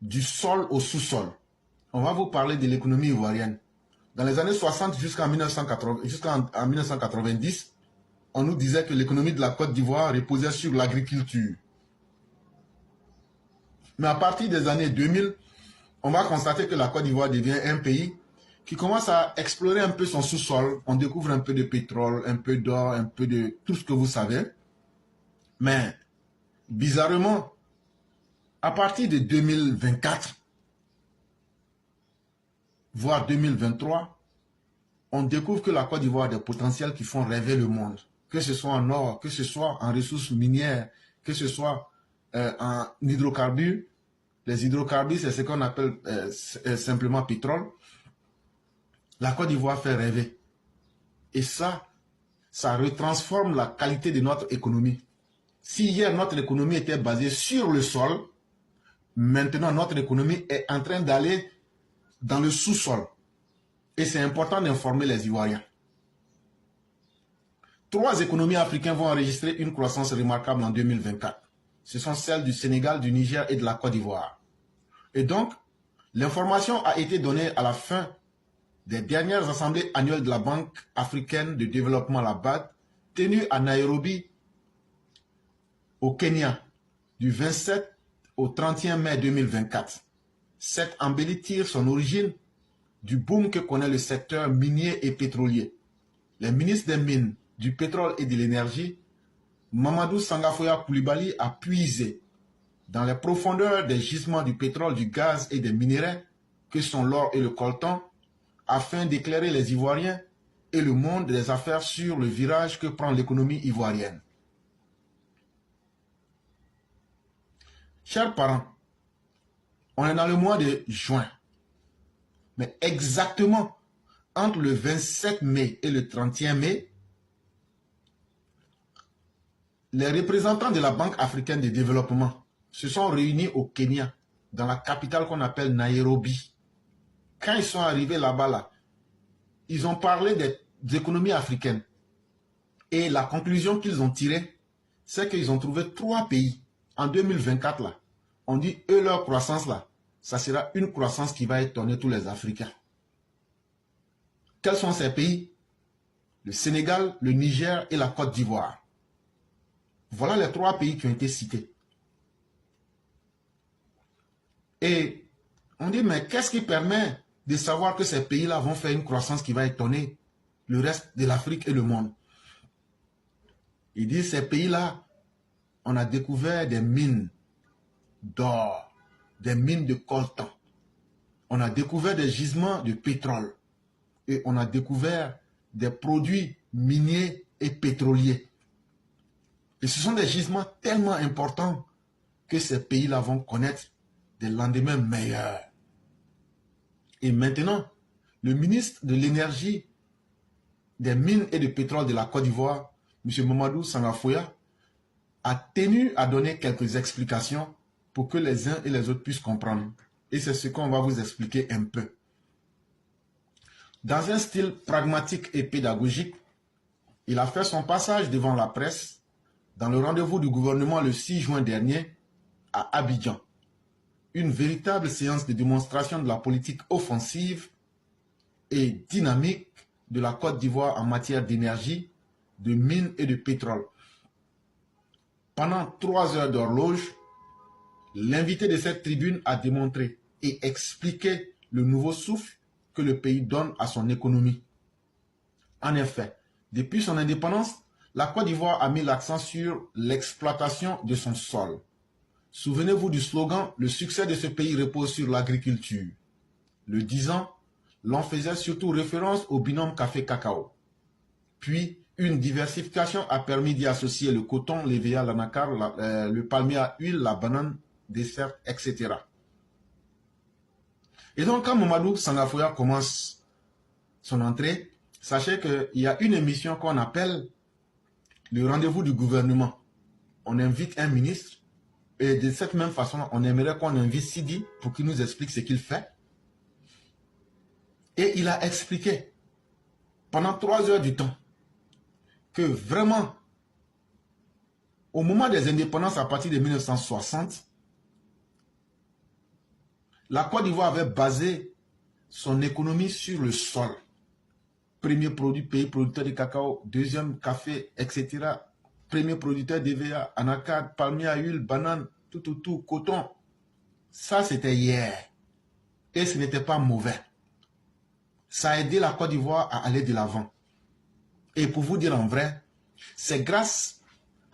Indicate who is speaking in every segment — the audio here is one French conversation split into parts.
Speaker 1: du sol au sous-sol. On va vous parler de l'économie ivoirienne. Dans les années 60 jusqu'en 1990, on nous disait que l'économie de la Côte d'Ivoire reposait sur l'agriculture. Mais à partir des années 2000, on va constater que la Côte d'Ivoire devient un pays qui commence à explorer un peu son sous-sol. On découvre un peu de pétrole, un peu d'or, un peu de tout ce que vous savez. Mais bizarrement, à partir de 2024, voire 2023, on découvre que la Côte d'Ivoire a des potentiels qui font rêver le monde. Que ce soit en or, que ce soit en ressources minières, que ce soit en hydrocarbures. Les hydrocarbures, c'est ce qu'on appelle simplement pétrole. La Côte d'Ivoire fait rêver. Et ça retransforme la qualité de notre économie. Si hier, notre économie était basée sur le sol, maintenant, notre économie est en train d'aller dans le sous-sol. Et c'est important d'informer les Ivoiriens. 3 économies africaines vont enregistrer une croissance remarquable en 2024. Ce sont celles du Sénégal, du Niger et de la Côte d'Ivoire. Et donc, l'information a été donnée à la fin des dernières assemblées annuelles de la Banque africaine de développement, la BAD, tenue à Nairobi, au Kenya, du 27 au 31 mai 2024. Cette embellie tire son origine du boom que connaît le secteur minier et pétrolier. Les ministres des Mines, du Pétrole et de l'Énergie, Mamadou Sangafoya Koulibaly, a puisé dans les profondeurs des gisements du pétrole, du gaz et des minéraux que sont l'or et le coltan, afin d'éclairer les Ivoiriens et le monde des affaires sur le virage que prend l'économie ivoirienne. Chers parents, on est dans le mois de juin, mais exactement entre le 27 mai et le 31 mai, les représentants de la Banque africaine de développement se sont réunis au Kenya, dans la capitale qu'on appelle Nairobi. Quand ils sont arrivés là-bas, ils ont parlé des économies africaines. Et la conclusion qu'ils ont tirée, c'est qu'ils ont trouvé 3 pays. En 2024, là, on dit, eux, leur croissance, là, ça sera une croissance qui va étonner tous les Africains. Quels sont ces pays? Le Sénégal, le Niger et la Côte d'Ivoire. Voilà les 3 pays qui ont été cités. Et on dit, mais qu'est-ce qui permet de savoir que ces pays-là vont faire une croissance qui va étonner le reste de l'Afrique et le monde? Ils disent, ces pays-là, on a découvert des mines d'or, des mines de coltan. On a découvert des gisements de pétrole. Et on a découvert des produits miniers et pétroliers. Et ce sont des gisements tellement importants que ces pays-là vont connaître des lendemains meilleurs. Et maintenant, le ministre de l'Énergie, des Mines et du Pétrole de la Côte d'Ivoire, M. Mamadou Sangafoya, a tenu à donner quelques explications pour que les uns et les autres puissent comprendre. Et c'est ce qu'on va vous expliquer un peu. Dans un style pragmatique et pédagogique, il a fait son passage devant la presse dans le rendez-vous du gouvernement le 6 juin dernier à Abidjan. Une véritable séance de démonstration de la politique offensive et dynamique de la Côte d'Ivoire en matière d'énergie, de mines et de pétrole. Pendant 3 heures d'horloge, l'invité de cette tribune a démontré et expliqué le nouveau souffle que le pays donne à son économie. En effet, depuis son indépendance, la Côte d'Ivoire a mis l'accent sur l'exploitation de son sol. Souvenez-vous du slogan « Le succès de ce pays repose sur l'agriculture ». Le disant, l'on faisait surtout référence au binôme café-cacao. Puis, une diversification a permis d'y associer le coton, l'EVA, l'anacar, le palmier à huile, la banane, dessert, etc. Et donc, quand Mamadou Sangafoya commence son entrée, sachez qu'il y a une émission qu'on appelle le rendez-vous du gouvernement. On invite un ministre et de cette même façon, on aimerait qu'on invite Sidi pour qu'il nous explique ce qu'il fait. Et il a expliqué pendant 3 heures du temps que vraiment, au moment des indépendances à partir de 1960, La Côte d'Ivoire avait basé son économie sur le sol. Premier produit, pays producteur de cacao, deuxième café, etc. Premier producteur d'EVA, anacarde, palmier à huile, banane, tout, coton. Ça, c'était hier. Et ce n'était pas mauvais. Ça a aidé la Côte d'Ivoire à aller de l'avant. Et pour vous dire en vrai, c'est grâce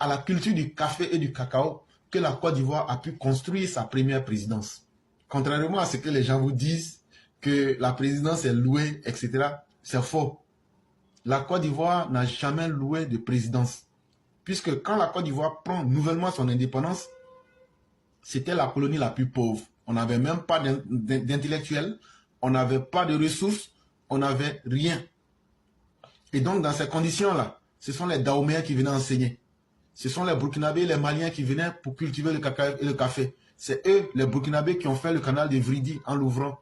Speaker 1: à la culture du café et du cacao que la Côte d'Ivoire a pu construire sa première présidence. Contrairement à ce que les gens vous disent, que la présidence est louée, etc., c'est faux. La Côte d'Ivoire n'a jamais loué de présidence. Puisque quand la Côte d'Ivoire prend nouvellement son indépendance, c'était la colonie la plus pauvre. On n'avait même pas d'intellectuels, on n'avait pas de ressources, on n'avait rien. Et donc, dans ces conditions-là, ce sont les Dahoméens qui venaient enseigner. Ce sont les Burkinabés et les Maliens qui venaient pour cultiver le cacao et le café. C'est eux, les Burkinabés, qui ont fait le canal de Vridi en l'ouvrant.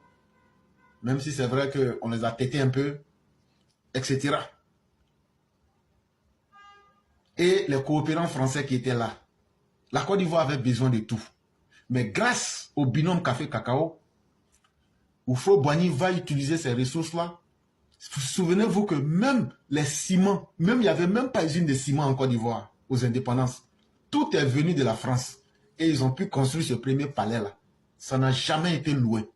Speaker 1: Même si c'est vrai qu'on les a têtés un peu, etc. Et les coopérants français qui étaient là. La Côte d'Ivoire avait besoin de tout. Mais grâce au binôme café-cacao, Houphouët-Boigny va utiliser ces ressources-là. Souvenez-vous que même les ciments, même il n'y avait même pas usine de ciment en Côte d'Ivoire aux indépendances. Tout est venu de la France. Et ils ont pu construire ce premier palais-là. Ça n'a jamais été loué.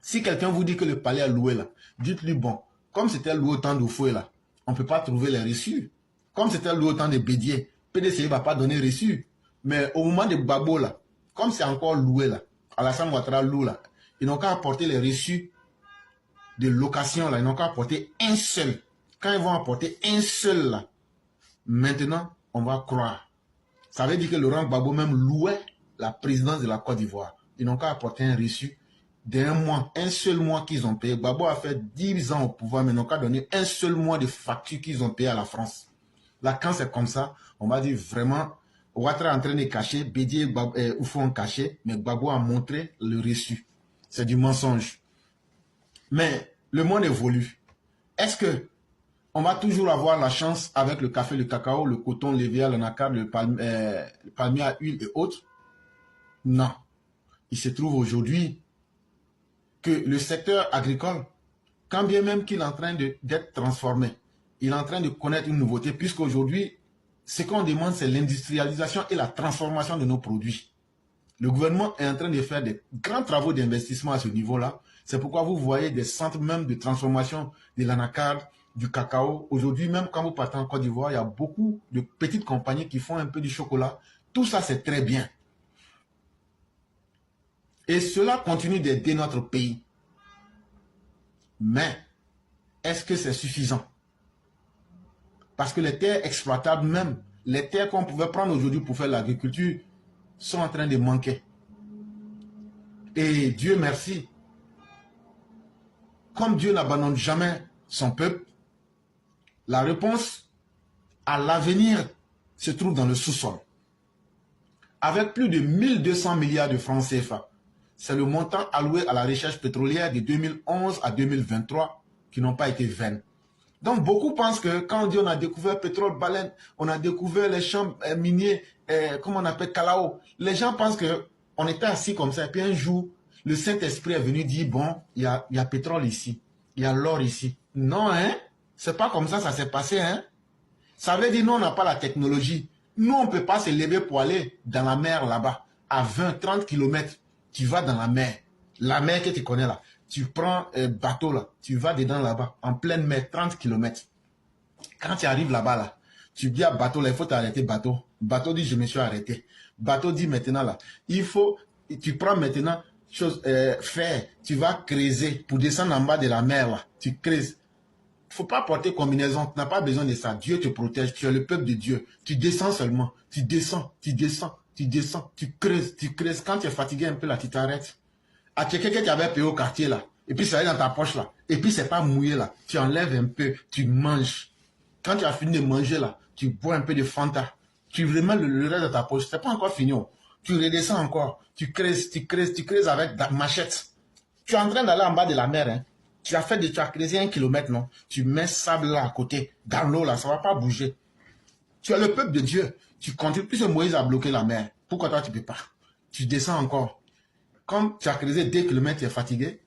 Speaker 1: Si quelqu'un vous dit que le palais est loué là, dites-lui bon, comme c'était loué au temps d'Houphouët là, on ne peut pas trouver les reçus. Comme c'était loué au temps de Bédier, PDC ne va pas donner reçu. Mais au moment de Gbagbo là, comme c'est encore loué là, Alassane Ouattara loue là, ils n'ont qu'à apporter les reçus de location là, ils n'ont qu'à apporter un seul. Quand ils vont apporter un seul là, maintenant, on va croire. Ça veut dire que Laurent Gbagbo même louait la présidence de la Côte d'Ivoire. Ils n'ont qu'à apporter un reçu d'un mois, un seul mois qu'ils ont payé. Gbagbo a fait 10 ans au pouvoir, mais ils n'ont qu'à donner un seul mois de facture qu'ils ont payé à la France. Là, quand c'est comme ça, on va dire vraiment, Ouattara est en train de cacher, Bédier et Oufou ont caché, mais Gbagbo a montré le reçu. C'est du mensonge. Mais le monde évolue. Est-ce que on va toujours avoir la chance avec le café, le cacao, le coton, l'EVA, l'anacarde, le palmier à huile et autres? Non. Il se trouve aujourd'hui que le secteur agricole, quand bien même qu'il est en train d'être transformé, il est en train de connaître une nouveauté, puisqu'aujourd'hui, ce qu'on demande, c'est l'industrialisation et la transformation de nos produits. Le gouvernement est en train de faire des grands travaux d'investissement à ce niveau-là. C'est pourquoi vous voyez des centres même de transformation de l'anacarde, du cacao. Aujourd'hui, même quand vous partez en Côte d'Ivoire, il y a beaucoup de petites compagnies qui font un peu du chocolat. Tout ça, c'est très bien. Et cela continue d'aider notre pays. Mais, est-ce que c'est suffisant? Parce que les terres exploitables même, les terres qu'on pouvait prendre aujourd'hui pour faire l'agriculture, sont en train de manquer. Et Dieu merci, comme Dieu n'abandonne jamais son peuple, la réponse à l'avenir se trouve dans le sous-sol. Avec plus de 1200 milliards de francs CFA, c'est le montant alloué à la recherche pétrolière de 2011 à 2023 qui n'ont pas été vaines. Donc beaucoup pensent que quand on dit on a découvert pétrole, baleine, on a découvert les champs miniers, comment on appelle Kalao, les gens pensent qu'on était assis comme ça et puis un jour, le Saint-Esprit est venu dire bon, il y a pétrole ici, il y a l'or ici. Non, hein, c'est pas comme ça s'est passé, hein. Ça veut dire nous on n'a pas la technologie. Nous on ne peut pas se lever pour aller dans la mer là-bas, à 20-30 km, tu vas dans la mer que tu connais là. Tu prends un bateau là, tu vas dedans là-bas, en pleine mer, 30 km. Quand tu arrives là-bas là, tu dis à bateau là, il faut t'arrêter bateau. Bateau dit je me suis arrêté. Bateau dit maintenant là, il faut, tu prends maintenant fer, tu vas creuser pour descendre en bas de la mer là, tu creuses. Il ne faut pas porter combinaison, tu n'as pas besoin de ça. Dieu te protège, tu es le peuple de Dieu. Tu descends seulement, tu descends, tu descends, tu descends, tu creuses, tu creuses. Quand tu es fatigué un peu là, tu t'arrêtes. Ah, tu es quelqu'un qui avait payé au quartier là, et puis ça est dans ta poche là, et puis c'est pas mouillé là, tu enlèves un peu, tu manges. Quand tu as fini de manger là, tu bois un peu de Fanta, tu remets le reste de ta poche, c'est pas encore fini. Tu redescends encore, tu creuses avec ta machette. Tu es en train d'aller en bas de la mer, hein. Tu as creusé 1 kilomètre, non? Tu mets sable là à côté, dans l'eau là, ça va pas bouger. Tu es le peuple de Dieu, tu continues, puisque Moïse a bloqué la mer. Pourquoi toi tu peux pas? Tu descends encore. Comme tu as creusé 2 km, tu es fatigué.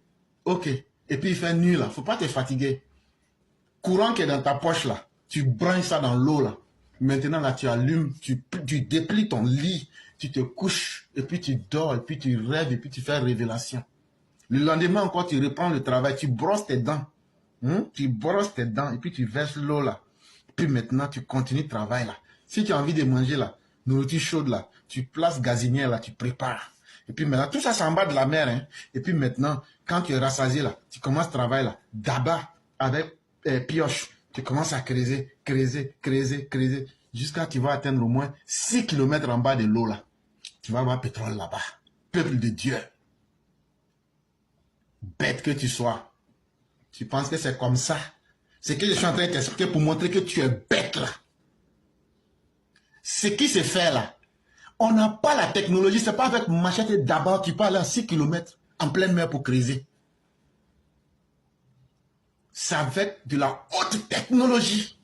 Speaker 1: Ok. Et puis il fait nuit là. Il ne faut pas te fatiguer. Courant qui est dans ta poche là. Tu branches ça dans l'eau là. Maintenant là, tu allumes, tu déplies ton lit, tu te couches, et puis tu dors, et puis tu rêves, et puis tu fais révélation. Le lendemain encore, tu reprends le travail, tu brosses tes dents. Tu brosses tes dents, et puis tu verses l'eau là. Puis maintenant, tu continues le travail là. Si tu as envie de manger là, nourriture chaude là, tu places gazinière là, tu prépares. Et puis maintenant, tout ça, c'est en bas de la mer. Hein. Et puis maintenant, quand tu es rassasié là, tu commences le travail là, d'abord avec pioche. Tu commences à creuser, jusqu'à ce que tu vas atteindre au moins 6 km en bas de l'eau là. Tu vas avoir pétrole là-bas. Peuple de Dieu. Bête que tu sois. Tu penses que c'est comme ça. C'est que je suis en train de t'expliquer pour montrer que tu es bête là. Ce qui se fait là, on n'a pas la technologie. C'est pas avec machette d'abord tu peux aller à 6 km en pleine mer pour creuser. C'est avec de la haute technologie.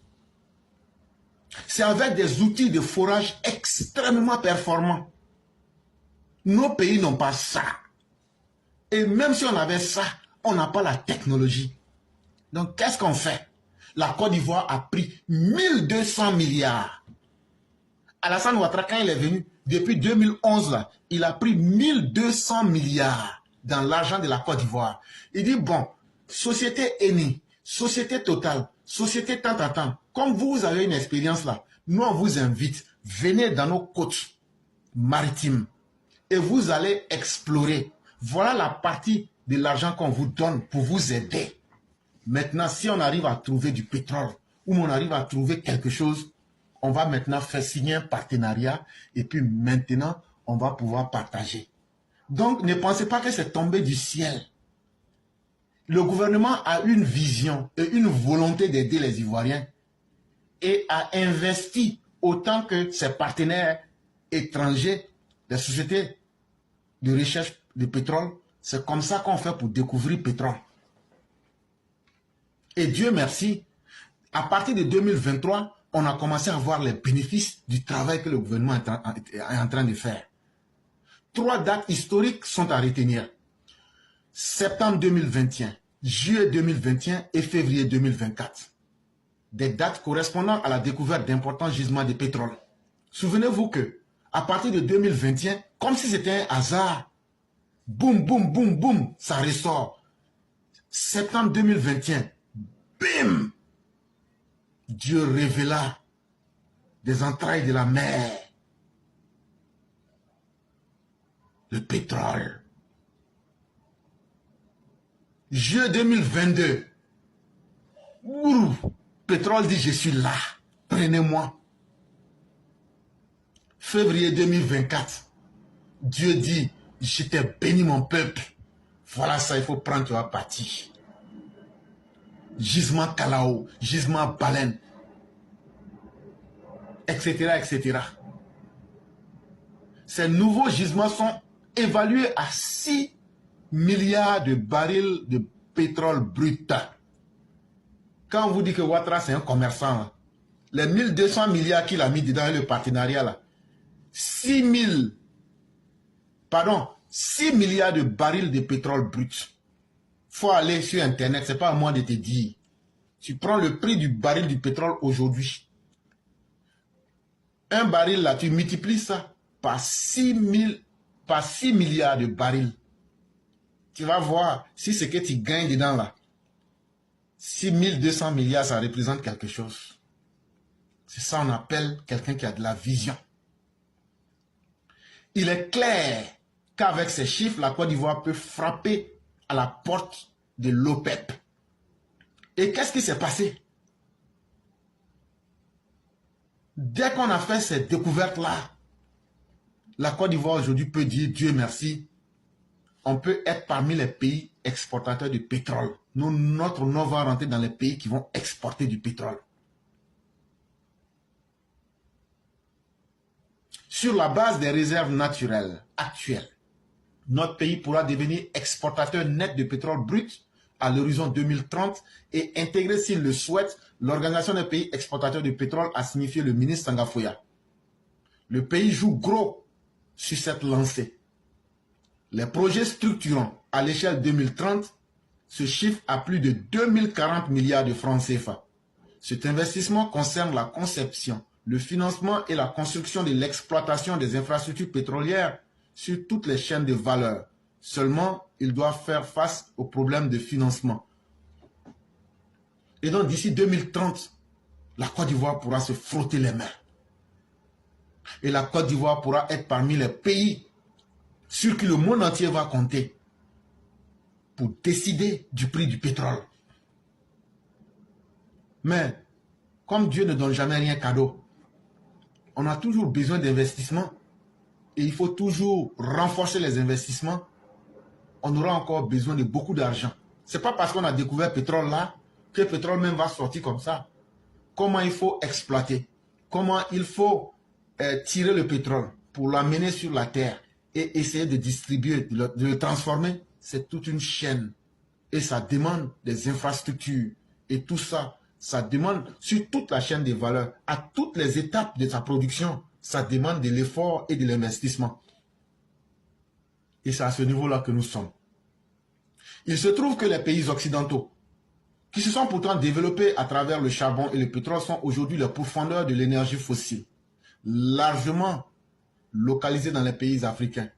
Speaker 1: C'est avec des outils de forage extrêmement performants. Nos pays n'ont pas ça. Et même si on avait ça, on n'a pas la technologie. Donc, qu'est-ce qu'on fait? La Côte d'Ivoire a pris 1200 milliards. Alassane Ouattara, quand il est venu, depuis 2011, là, il a pris 1200 milliards dans l'argent de la Côte d'Ivoire. Il dit, bon, société Eni, société Total, société tant, comme vous avez une expérience là, nous on vous invite, venez dans nos côtes maritimes et vous allez explorer. Voilà la partie de l'argent qu'on vous donne pour vous aider. Maintenant, si on arrive à trouver du pétrole ou on arrive à trouver quelque chose, on va maintenant faire signer un partenariat et puis maintenant, on va pouvoir partager. Donc, ne pensez pas que c'est tombé du ciel. Le gouvernement a une vision et une volonté d'aider les Ivoiriens et a investi autant que ses partenaires étrangers, les sociétés de recherche de pétrole. C'est comme ça qu'on fait pour découvrir le pétrole. Et Dieu merci, à partir de 2023, on a commencé à voir les bénéfices du travail que le gouvernement est en train de faire. 3 dates historiques sont à retenir. Septembre 2021, juillet 2021 et février 2024. Des dates correspondant à la découverte d'importants gisements de pétrole. Souvenez-vous que, à partir de 2021, comme si c'était un hasard, boum, boum, boum, boum, ça ressort. Septembre 2021, bim! Dieu révéla des entrailles de la mer le pétrole. Juillet 2022, pétrole dit je suis là, prenez-moi. Février 2024, Dieu dit je t'ai béni mon peuple. Voilà ça, il faut prendre, tu vas partir. Gisement Kalao, gisement Baleine, etc., etc. Ces nouveaux gisements sont évalués à 6 milliards de barils de pétrole brut. Quand on vous dit que Ouattara c'est un commerçant, là, les 1200 milliards qu'il a mis dedans le partenariat, là, 6 milliards de barils de pétrole brut. Il faut aller sur Internet, ce n'est pas à moi de te dire. Tu prends le prix du baril du pétrole aujourd'hui. Un baril là, tu multiplies ça par 6 milliards de barils. Tu vas voir si ce que tu gagnes dedans là, 6200 milliards, ça représente quelque chose. C'est ça qu'on appelle quelqu'un qui a de la vision. Il est clair qu'avec ces chiffres, la Côte d'Ivoire peut frapper à la porte de l'OPEP. Et qu'est-ce qui s'est passé? Dès qu'on a fait cette découverte-là, la Côte d'Ivoire aujourd'hui peut dire Dieu merci, on peut être parmi les pays exportateurs de pétrole. Notre nom va rentrer dans les pays qui vont exporter du pétrole. Sur la base des réserves naturelles actuelles, notre pays pourra devenir exportateur net de pétrole brut à l'horizon 2030 et intégrer, s'il le souhaite, l'Organisation des pays exportateurs de pétrole, a signifié le ministre Sangafoya. Le pays joue gros sur cette lancée. Les projets structurants à l'échelle 2030 se chiffrent à plus de 2040 milliards de francs CFA. Cet investissement concerne la conception, le financement et la construction de l'exploitation des infrastructures pétrolières sur toutes les chaînes de valeur. Seulement, ils doivent faire face aux problèmes de financement. Et donc, d'ici 2030, la Côte d'Ivoire pourra se frotter les mains. Et la Côte d'Ivoire pourra être parmi les pays sur qui le monde entier va compter pour décider du prix du pétrole. Mais, comme Dieu ne donne jamais rien cadeau, on a toujours besoin d'investissements et il faut toujours renforcer les investissements. On aura encore besoin de beaucoup d'argent. Ce n'est pas parce qu'on a découvert le pétrole là que le pétrole même va sortir comme ça. Comment il faut exploiter, comment il faut tirer le pétrole pour l'amener sur la terre et essayer de distribuer, de le transformer, c'est toute une chaîne. Et ça demande des infrastructures. Et tout ça, ça demande sur toute la chaîne des valeurs, à toutes les étapes de sa production, ça demande de l'effort et de l'investissement. Et c'est à ce niveau-là que nous sommes. Il se trouve que les pays occidentaux, qui se sont pourtant développés à travers le charbon et le pétrole, sont aujourd'hui les pourfendeurs de l'énergie fossile, largement localisés dans les pays africains.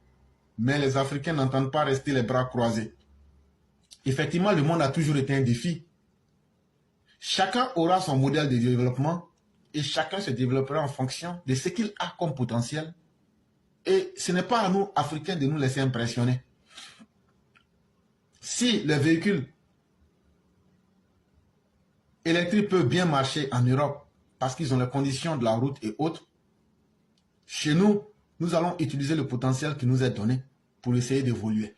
Speaker 1: Mais les Africains n'entendent pas rester les bras croisés. Effectivement, le monde a toujours été un défi. Chacun aura son modèle de développement et chacun se développera en fonction de ce qu'il a comme potentiel. Et ce n'est pas à nous, Africains, de nous laisser impressionner. Si les véhicules électriques peuvent bien marcher en Europe parce qu'ils ont les conditions de la route et autres, chez nous, nous allons utiliser le potentiel qui nous est donné pour essayer d'évoluer.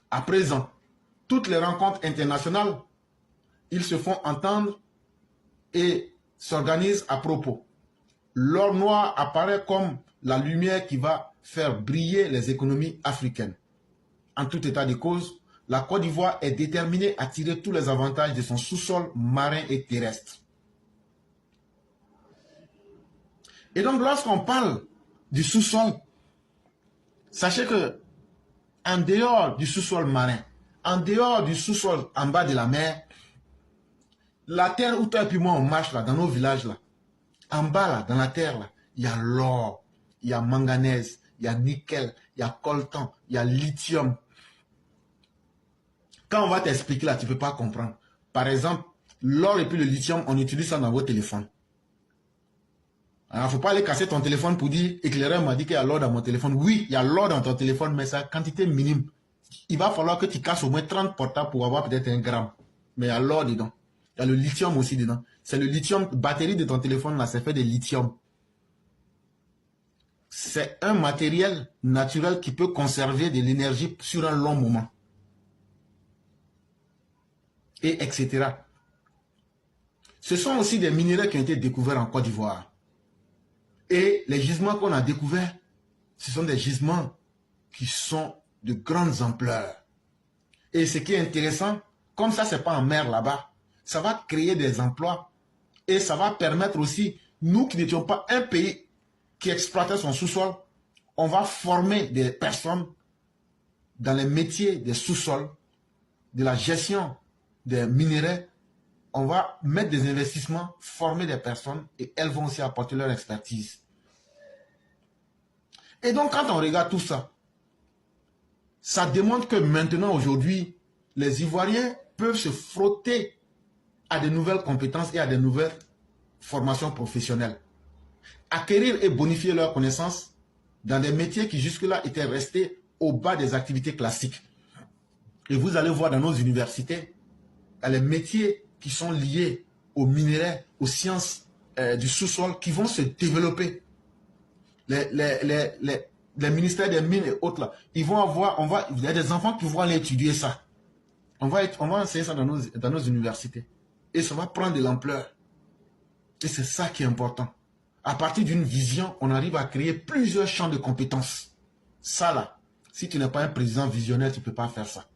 Speaker 1: À présent, toutes les rencontres internationales, ils se font entendre et s'organisent à propos. L'or noir apparaît comme la lumière qui va faire briller les économies africaines. En tout état de cause, la Côte d'Ivoire est déterminée à tirer tous les avantages de son sous-sol marin et terrestre. Et donc, lorsqu'on parle du sous-sol, sachez que en dehors du sous-sol marin, en dehors du sous-sol en bas de la mer, la terre où toi et puis moi on marche là, dans nos villages là, en bas là, dans la terre là, il y a l'or, il y a manganèse, il y a nickel, il y a coltan, il y a lithium. Quand on va t'expliquer là, tu ne peux pas comprendre. Par exemple, l'or et puis le lithium, on utilise ça dans vos téléphones. Alors, il ne faut pas aller casser ton téléphone pour dire, éclaireur m'a dit qu'il y a l'or dans mon téléphone. Oui, il y a l'or dans ton téléphone, mais c'est quantité minime. Il va falloir que tu casses au moins 30 portables pour avoir peut-être 1 gramme. Mais il y a l'or dedans. Il y a le lithium aussi dedans. C'est le lithium, batterie de ton téléphone là, c'est fait de lithium. C'est un matériel naturel qui peut conserver de l'énergie sur un long moment. Et etc. Ce sont aussi des minéraux qui ont été découverts en Côte d'Ivoire. Et les gisements qu'on a découverts, ce sont des gisements qui sont de grandes ampleurs. Et ce qui est intéressant, comme ça, c'est pas en mer là-bas, ça va créer des emplois et ça va permettre aussi, nous qui n'étions pas un pays qui exploitait son sous-sol, on va former des personnes dans les métiers des sous-sols, de la gestion des minéraux. On va mettre des investissements, former des personnes et elles vont aussi apporter leur expertise. Et donc, quand on regarde tout ça, ça démontre que maintenant, aujourd'hui, les Ivoiriens peuvent se frotter à de nouvelles compétences et à de nouvelles formations professionnelles. Acquérir et bonifier leurs connaissances dans des métiers qui jusque-là étaient restés au bas des activités classiques. Et vous allez voir dans nos universités, les métiers qui sont liés aux minéraux, aux sciences du sous-sol qui vont se développer. Les ministères des mines et autres là, ils vont avoir, il y a des enfants qui vont aller étudier ça. On va enseigner ça dans nos universités. Et ça va prendre de l'ampleur. Et c'est ça qui est important. À partir d'une vision, on arrive à créer plusieurs champs de compétences. Ça là, si tu n'es pas un président visionnaire, tu ne peux pas faire ça.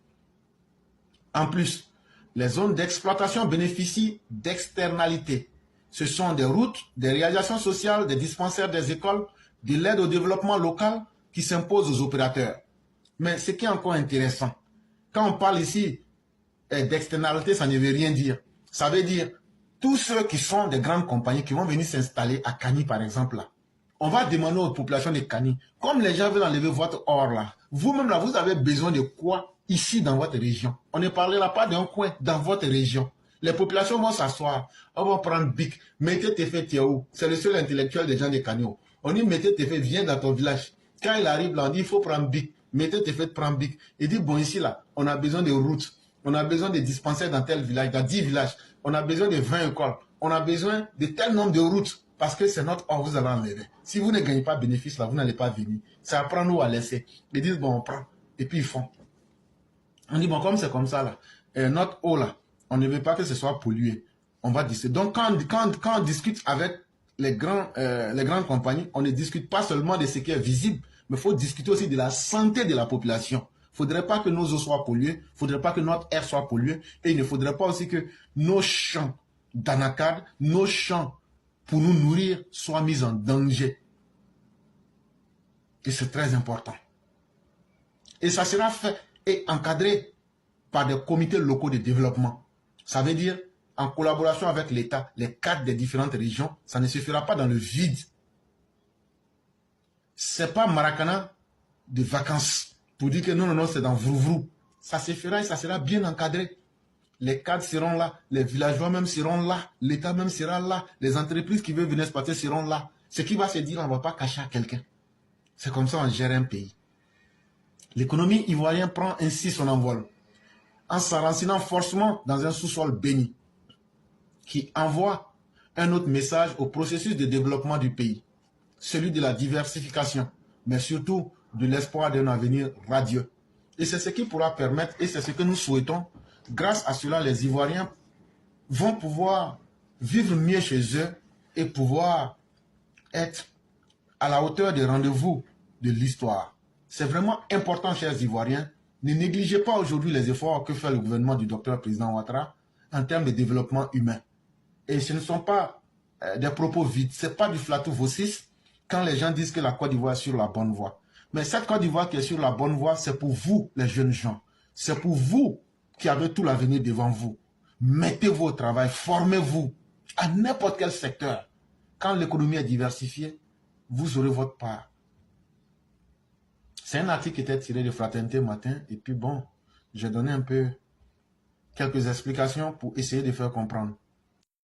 Speaker 1: En plus, les zones d'exploitation bénéficient d'externalités. Ce sont des routes, des réalisations sociales, des dispensaires des écoles, de l'aide au développement local qui s'imposent aux opérateurs. Mais ce qui est encore intéressant, quand on parle ici d'externalité, ça ne veut rien dire. Ça veut dire tous ceux qui sont des grandes compagnies qui vont venir s'installer à Kani, par exemple, là. On va demander aux populations de Kani, comme les gens veulent enlever votre or là, vous-même là, vous avez besoin de quoi ici dans votre région? On ne parlera pas d'un coin dans votre région. Les populations vont s'asseoir, on va prendre BIC, mettez Tefe Tiaou, c'est le seul intellectuel des gens de Kani. On dit mettez Tefe, viens dans ton village. Quand il arrive là, on dit il faut prendre BIC, mettez Tefe, prendre BIC. Il dit bon ici là, on a besoin de routes, on a besoin de dispensaires dans tel village, dans 10 villages, on a besoin de 20 écoles, on a besoin de tel nombre de routes. Parce que c'est notre or, vous allez enlever. Si vous ne gagnez pas bénéfice, là, vous n'allez pas venir. C'est à prendre ou à laisser. Ils disent, bon, on prend. Et puis ils font. On dit, bon, comme c'est comme ça, là, notre eau, là, on ne veut pas que ce soit pollué. On va discuter. Donc, quand on discute avec les grandes compagnies, on ne discute pas seulement de ce qui est visible, mais il faut discuter aussi de la santé de la population. Il ne faudrait pas que nos eaux soient polluées, il ne faudrait pas que notre air soit pollué, et il ne faudrait pas aussi que nos champs d'anacarde, nos champs pour nous nourrir soient mis en danger. Et c'est très important. Et ça sera fait et encadré par des comités locaux de développement. Ça veut dire, en collaboration avec l'État, les cadres des différentes régions, ça ne se fera pas dans le vide. Ce n'est pas Maracana de vacances pour dire que non, c'est dans Vrouvrou. Ça se fera et ça sera bien encadré. Les cadres seront là, les villageois même seront là, l'État même sera là, les entreprises qui veulent venir se passer seront là. Ce qui va se dire, on ne va pas cacher à quelqu'un. C'est comme ça qu'on gère un pays. L'économie ivoirienne prend ainsi son envol, en s'enracinant forcément dans un sous-sol béni, qui envoie un autre message au processus de développement du pays, celui de la diversification, mais surtout de l'espoir d'un avenir radieux. Et c'est ce qui pourra permettre, et c'est ce que nous souhaitons. Grâce à cela, les Ivoiriens vont pouvoir vivre mieux chez eux et pouvoir être à la hauteur des rendez-vous de l'histoire. C'est vraiment important, chers Ivoiriens. Ne négligez pas aujourd'hui les efforts que fait le gouvernement du docteur président Ouattara en termes de développement humain. Et ce ne sont pas des propos vides, ce n'est pas du flatou vossis quand les gens disent que la Côte d'Ivoire est sur la bonne voie. Mais cette Côte d'Ivoire qui est sur la bonne voie, c'est pour vous, les jeunes gens. C'est pour vous qui avez tout l'avenir devant vous. Mettez-vous au travail, formez-vous à n'importe quel secteur. Quand l'économie est diversifiée, vous aurez votre part. C'est un article qui était tiré de Fraternité Matin. Et puis bon, j'ai donné un peu quelques explications pour essayer de faire comprendre.